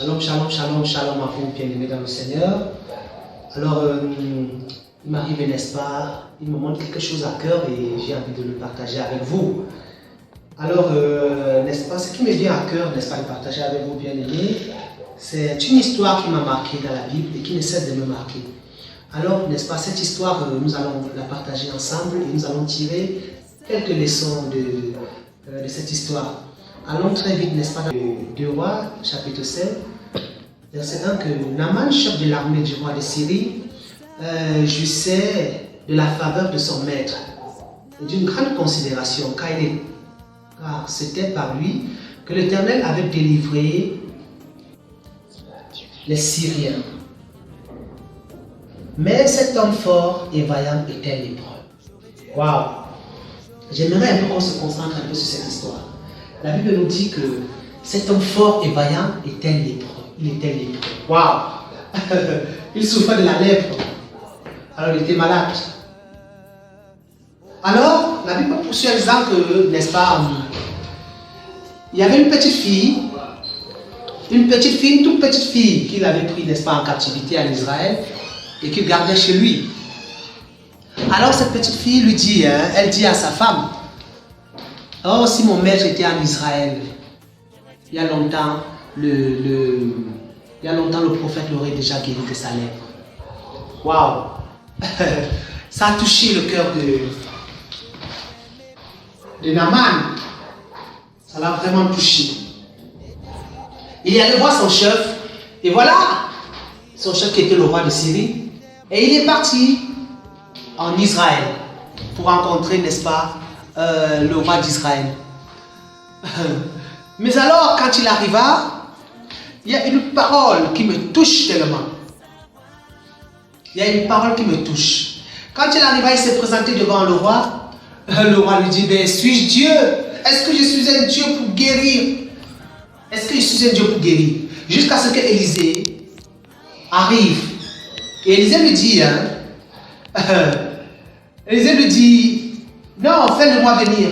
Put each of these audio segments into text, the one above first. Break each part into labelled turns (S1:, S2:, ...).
S1: Shalom, shalom, shalom, shalom à vous, bien-aimés dans le Seigneur. Alors, il m'arrive, n'est-ce pas, il me montre quelque chose à cœur et j'ai envie de le partager avec vous. Alors, n'est-ce pas, ce qui me vient à cœur, n'est-ce pas, de partager avec vous, bien-aimés, c'est une histoire qui m'a marqué dans la Bible et qui ne cesse de me marquer. Alors, n'est-ce pas, cette histoire, nous allons la partager ensemble et nous allons tirer quelques leçons de cette histoire. Allons très vite, n'est-ce pas, dans 2 Rois, chapitre 7, verset 1, que Naaman, chef de l'armée du roi de Syrie, jouissait de la faveur de son maître et d'une grande considération, car c'était par lui que l'Éternel avait délivré les Syriens. Mais cet homme fort et vaillant était lépreux. Waouh! J'aimerais un peu qu'on se concentre un peu sur cette histoire. La Bible nous dit que cet homme fort et vaillant était lépreux. Il était lépreux. Waouh! Il souffrait de la lèpre. Alors il était malade. Alors, la Bible poursuit en disant que, n'est-ce pas, il y avait une petite fille, une toute petite fille qu'il avait pris, n'est-ce pas, en captivité en Israël et qu'il gardait chez lui. Alors cette petite fille lui dit, elle dit à sa femme, oh, si mon maître était en Israël, il y a longtemps, le prophète l'aurait déjà guéri de sa lèpre. Waouh! Ça a touché le cœur de Naaman. Ça l'a vraiment touché. Il est allé voir son chef, et voilà, son chef qui était le roi de Syrie, et il est parti en Israël pour rencontrer, n'est-ce pas, le roi d'Israël. Mais alors, quand il arriva, il y a une parole qui me touche tellement. Il y a une parole qui me touche. Quand il arriva, il s'est présenté devant le roi. Le roi lui dit, ben, suis-je Dieu? Est-ce que je suis un Dieu pour guérir? Est-ce que je suis un Dieu pour guérir? Jusqu'à ce que Élisée arrive. Et Élisée lui dit, Élisée lui dit, non, fais-le-moi venir.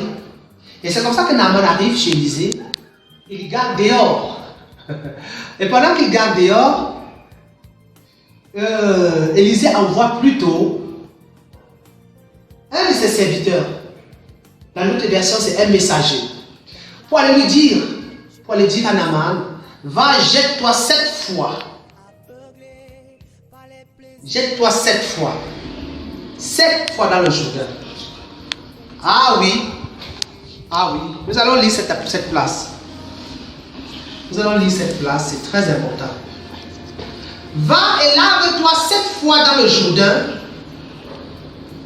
S1: Et c'est comme ça que Naaman arrive chez Élisée. Il garde dehors. Et pendant qu'il garde dehors, Élisée envoie plutôt un de ses serviteurs. Dans l'autre version, c'est un messager. Pour aller lui dire, à Naaman, va, jette-toi 7 fois. Jette-toi 7 fois. 7 fois dans le Jourdain. Ah oui. Ah oui. Nous allons lire cette place. Nous allons lire cette place, c'est très important. Va et lave-toi 7 fois dans le Jourdain.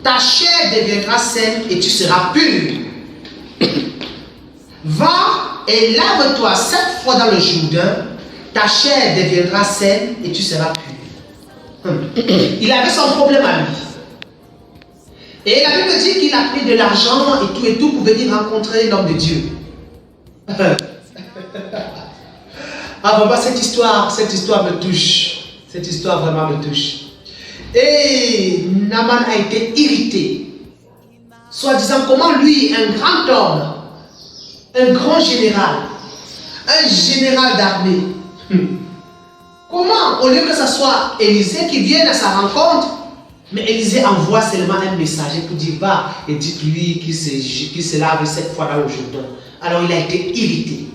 S1: Ta chair deviendra saine et tu seras pur. Va et lave-toi 7 fois dans le Jourdain. Ta chair deviendra saine et tu seras pur. Il avait son problème à lui. Et la Bible dit qu'il a pris de l'argent et tout pour venir rencontrer l'homme de Dieu. Ah vraiment, cette histoire me touche. Cette histoire vraiment me touche. Et Naaman a été irrité. Soi-disant, comment lui, un grand homme, un grand général, un général d'armée, comment, au lieu que ce soit Élisée qui vienne à sa rencontre, mais Élisée envoie seulement un messager pour dire, va et dites-lui qu'il se lave 7 fois dans le Jourdain. Alors il a été irrité.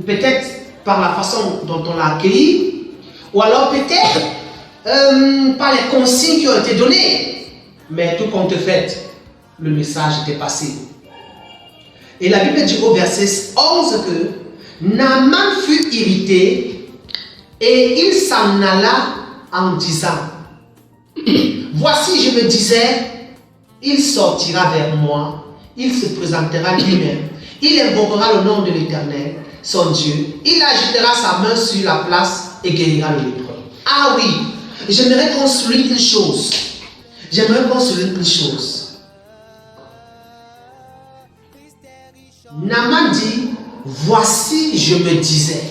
S1: Peut-être par la façon dont on l'a accueilli, ou alors peut-être par les consignes qui ont été données. Mais tout compte fait, le message était passé. Et la Bible dit au verset 11 que Naaman fut irrité et il s'en alla en disant, voici, je me disais, il sortira vers moi, il se présentera lui-même, il invoquera le nom de l'Éternel, son Dieu, il agitera sa main sur la place et guérira le lépreux. Ah oui, j'aimerais construire une chose. Naaman dit, voici, je me disais.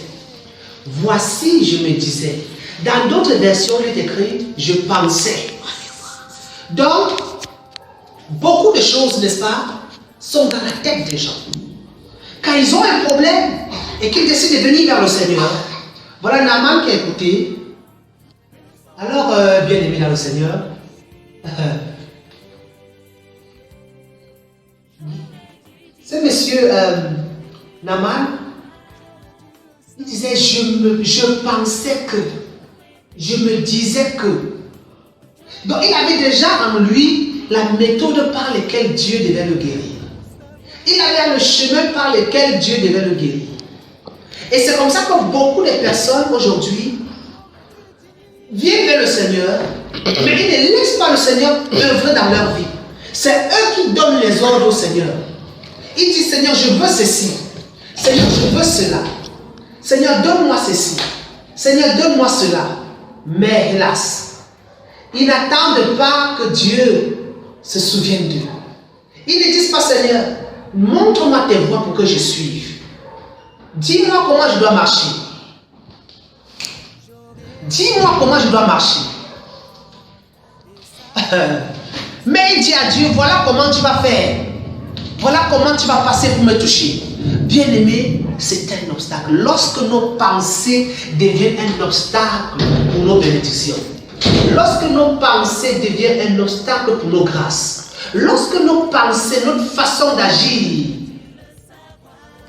S1: Voici, je me disais. Dans d'autres versions, il est écrit, je pensais. Donc, beaucoup de choses, n'est-ce pas, sont dans la tête des gens. Quand ils ont un problème et qu'ils décident de venir vers le Seigneur, Voilà Naaman qui a écouté. Alors, bien aimé dans le Seigneur, ce monsieur Naaman, il disait, je pensais que, je me disais que. Donc il avait déjà en lui la méthode par laquelle Dieu devait le guérir. Il avait le chemin par lequel Dieu devait le guérir. Et c'est comme ça que beaucoup de personnes aujourd'hui viennent vers le Seigneur, mais ils ne laissent pas le Seigneur œuvrer dans leur vie. C'est eux qui donnent les ordres au Seigneur. Ils disent, Seigneur, je veux ceci. Seigneur, je veux cela. Seigneur, donne-moi ceci. Seigneur, donne-moi cela. Mais hélas, ils n'attendent pas que Dieu se souvienne d'eux. Ils ne disent pas, Seigneur, montre-moi tes voies pour que je suive. Dis-moi comment je dois marcher. Dis-moi comment je dois marcher. Mais il dit à Dieu, voilà comment tu vas faire. Voilà comment tu vas passer pour me toucher. Bien-aimé, c'est un obstacle. Lorsque nos pensées deviennent un obstacle pour nos bénédictions, lorsque nos pensées deviennent un obstacle pour nos grâces, lorsque nos pensées, notre façon d'agir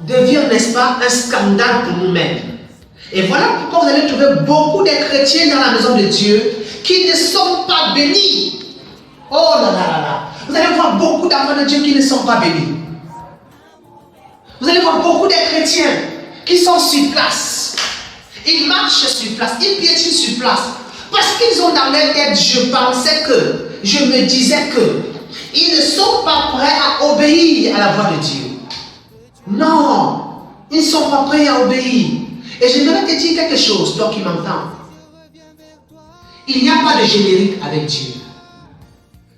S1: devient, n'est-ce pas, un scandale pour nous-mêmes. Et voilà pourquoi vous allez trouver beaucoup de chrétiens dans la maison de Dieu qui ne sont pas bénis. Oh là là là là. Vous allez voir beaucoup d'enfants de Dieu qui ne sont pas bénis. Vous allez voir beaucoup de chrétiens qui sont sur place. Ils marchent sur place, ils piétinent sur place. Parce qu'ils ont dans leur tête, je pensais que, je me disais que. Ils ne sont pas prêts à obéir à la voix de Dieu. Non, ils ne sont pas prêts à obéir. Et j'aimerais te dire quelque chose, toi qui m'entends. Il n'y a pas de générique avec Dieu.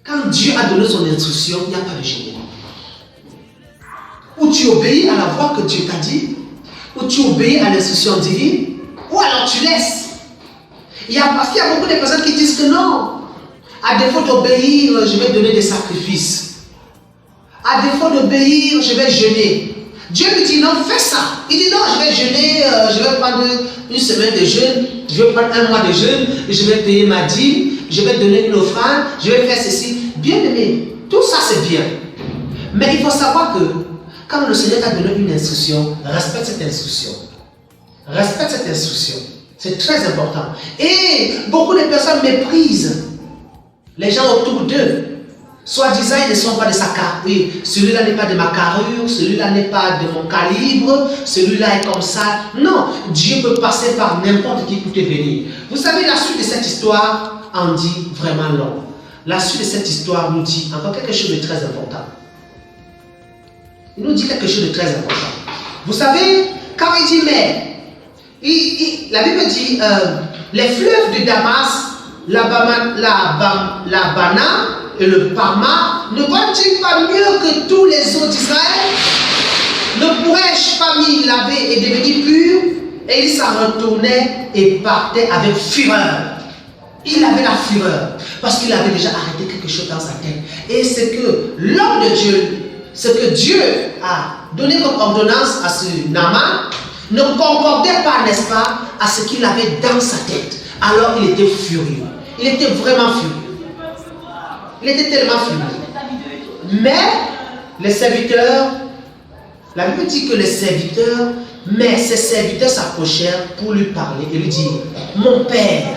S1: Quand Dieu a donné son instruction, il n'y a pas de générique. Ou tu obéis à la voix que Dieu t'a dit, ou tu obéis à l'instruction divine, ou alors tu laisses. Parce qu'il y a beaucoup de personnes qui disent que non. À défaut d'obéir, je vais donner des sacrifices. À défaut d'obéir, je vais jeûner. Dieu lui dit non, fais ça. Il dit non, je vais jeûner, je vais prendre une semaine de jeûne, je vais prendre un mois de jeûne, je vais payer ma dîme, je vais donner une offrande, je vais faire ceci. Bien aimé, tout ça c'est bien. Mais il faut savoir que quand le Seigneur t'a donné une instruction, respecte cette instruction. Respecte cette instruction. C'est très important. Et beaucoup de personnes méprisent les gens autour d'eux. Soi-disant, ils ne sont pas de sa carrure. Oui, celui-là n'est pas de ma carrure, celui-là n'est pas de mon calibre, celui-là est comme ça. Non, Dieu peut passer par n'importe qui pour te bénir. Vous savez, la suite de cette histoire en dit vraiment long. La suite de cette histoire nous dit encore quelque chose de très important. Il nous dit quelque chose de très important. Vous savez, quand il dit mais, la Bible dit les fleuves de Damas, la Bana et le Parma ne valent-ils pas mieux que tous les eaux d'Israël? Ne pourrais-je pas m'y laver et devenir pur? Et il s'en retournait et partait avec fureur. Il avait la fureur parce qu'il avait déjà arrêté quelque chose dans sa tête. Et c'est que l'homme de Dieu, ce que Dieu a donné comme ordonnance à ce Naaman, ne concordait pas, n'est-ce pas, à ce qu'il avait dans sa tête. Alors il était furieux. Il était vraiment furieux. Il était tellement furieux. Mais les serviteurs, la Bible dit que les serviteurs, mais ses serviteurs s'approchèrent pour lui parler et lui dire, mon père,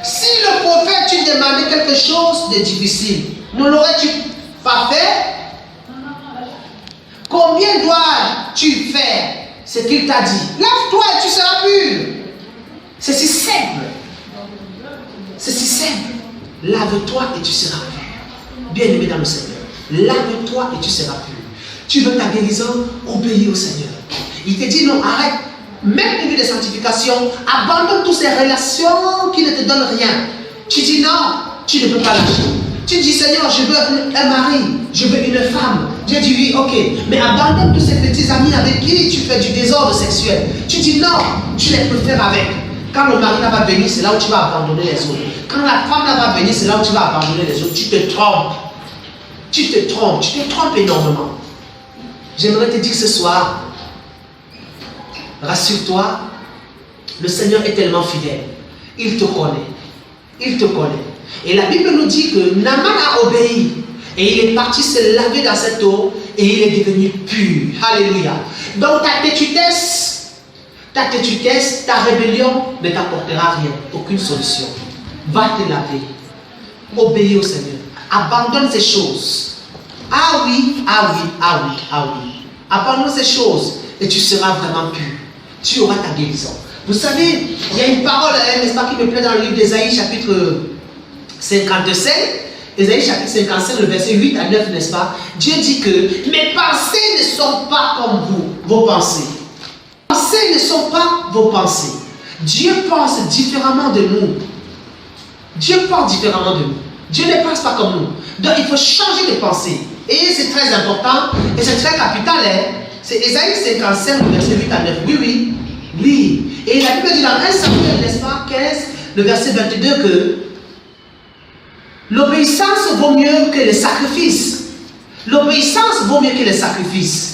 S1: si le prophète tu demandais quelque chose de difficile, ne l'aurais-tu pas fait? Combien dois-tu faire ce qu'il t'a dit? Lave-toi et tu seras pur. C'est si simple. C'est si simple. Lave-toi et tu seras pur. Bien-aimé dans le Seigneur, lave-toi et tu seras pur. Tu veux ta guérison? Obéis au Seigneur. Il te dit non, arrête. Même niveau de sanctification, abandonne toutes ces relations qui ne te donnent rien. Tu dis non, tu ne peux pas lâcher. Tu dis Seigneur, je veux un mari, je veux une femme. Dieu dit oui, ok. Mais abandonne tous ces petits amis avec qui tu fais du désordre sexuel. Tu dis non, tu les peux faire avec. Quand le mari va venir, c'est là où tu vas abandonner les autres. Quand la femme va venir, c'est là où tu vas abandonner les autres. Tu te trompes. Tu te trompes énormément. J'aimerais te dire ce soir, Rassure-toi, le Seigneur est tellement fidèle. Il te connaît. Il te connaît. Et la Bible nous dit que Naaman a obéi. Et il est parti se laver dans cette eau. Et il est devenu pur. Alléluia. Donc ta tétutesse, ta rébellion ne t'apportera rien. Aucune solution. Va te laver. Obéis au Seigneur. Abandonne ces choses. Ah oui, ah oui, ah oui, ah oui. Abandonne ces choses. Et tu seras vraiment pur. Tu auras ta guérison. Vous savez, il y a une parole, n'est-ce pas, qui me plaît dans le livre d'Ésaïe, chapitre 57. Ésaïe, chapitre 55, le verset 8 à 9, n'est-ce pas? Dieu dit que mes pensées ne sont pas comme vous, vos pensées. Mes pensées ne sont pas vos pensées. Dieu pense différemment de nous. Dieu pense différemment de nous. Dieu ne pense pas comme nous. Donc il faut changer de pensée. Et c'est très important, et c'est très capital. C'est Ésaïe 55, le verset 8 à 9. Oui, oui. Oui. Et la Bible dit dans 1 Samuel, n'est-ce pas, 15, le verset 22, que l'obéissance vaut mieux que les sacrifices. L'obéissance vaut mieux que les sacrifices.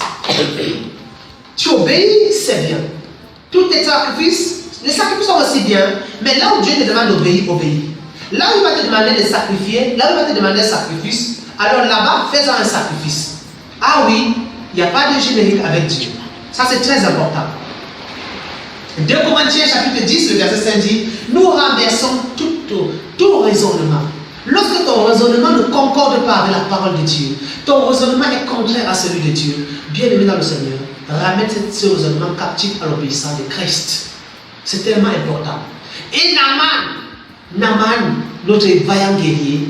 S1: Tu obéis, c'est bien. Tous tes sacrifices, les sacrifices sont aussi bien, mais là où Dieu te demande d'obéir, obéis. Là où il va te demander de sacrifier, là où il va te demander un sacrifice, alors là-bas, fais-en un sacrifice. Ah oui, il n'y a pas de générique avec Dieu. Ça, c'est très important. 2 Corinthiens chapitre 10, le verset 5 dit, nous renversons tout raisonnement. Lorsque ton raisonnement ne concorde pas avec la parole de Dieu, ton raisonnement est contraire à celui de Dieu, bien aimé dans le Seigneur, ramène ce raisonnement captif à l'obéissance de Christ. C'est tellement important. Et Naaman, notre vaillant guerrier,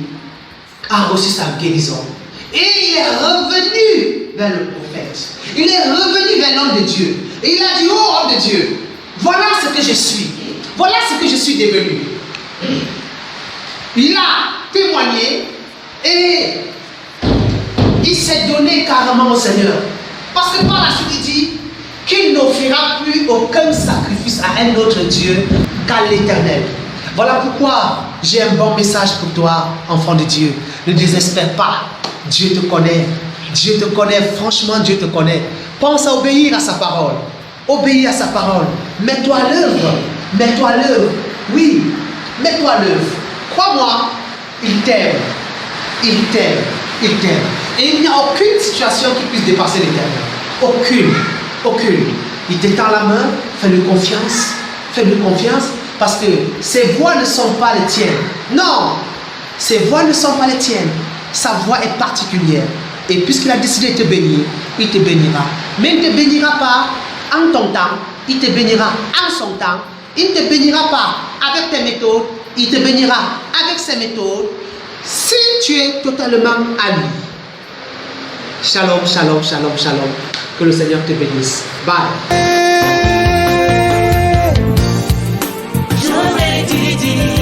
S1: a reçu sa guérison. Et il est revenu vers le prophète. Il est revenu vers l'homme de Dieu. Et il a dit, oh homme de Dieu, voilà ce que je suis. Voilà ce que je suis devenu. Il a témoigné et il s'est donné carrément au Seigneur. Parce que par la suite, il dit qu'il n'offrira plus aucun sacrifice à un autre Dieu qu'à l'Éternel. Voilà pourquoi j'ai un bon message pour toi, enfant de Dieu. Ne désespère pas. Dieu te connaît. Dieu te connaît. Franchement, Dieu te connaît. Pense à obéir à sa parole. Obéis à sa parole. Mets-toi à l'œuvre. Mets-toi à l'œuvre. Oui, mets-toi à l'œuvre. Crois-moi, il t'aime. Il t'aime. Il t'aime. Et il n'y a aucune situation qui puisse dépasser l'Éternel. Aucune. Aucune. Il t'étend la main. Fais-lui confiance. Fais-lui confiance. Parce que ses voix ne sont pas les tiennes. Non. Ses voix ne sont pas les tiennes. Sa voix est particulière. Et puisqu'il a décidé de te bénir, il te bénira. Mais il ne te bénira pas en ton temps. Il te bénira en son temps. Il ne te bénira pas avec tes méthodes. Il te bénira avec ses méthodes. Si tu es totalement à lui. Shalom, shalom, shalom, shalom. Que le Seigneur te bénisse. Bye.
S2: J'aurais dû dire.